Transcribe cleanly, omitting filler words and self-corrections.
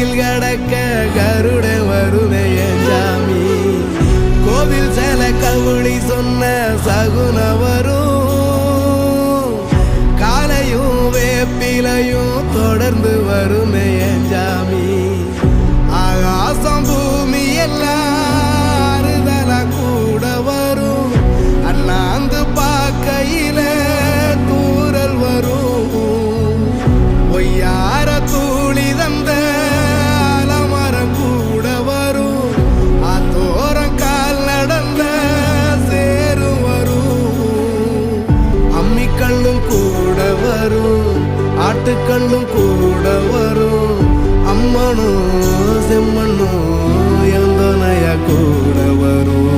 வீதியில் கடக்க கருட வருமே என் சாமி கோவில் சில கவுளி சொன்ன சகுன வரும் காலையும் வேப்பிலையும் தொடர்ந்து வருமே என் சாமி ஆகாசம் பூமி எல்லாருதல கூட வரும் அண்ணாந்து பார்க்கையில தூரல் வரும் ஒய்யார தூளி தந்த அலமரம் கூட வரும் அத்தோரம் கால் நடந்த சேரும் வரும் அம்மிக்கல்லும் கூட வரும் ஆட்டுக்கல்லும் கூட வரும் அம்மனும் செம்மண்ணும் எந்தனைய கூட வரும்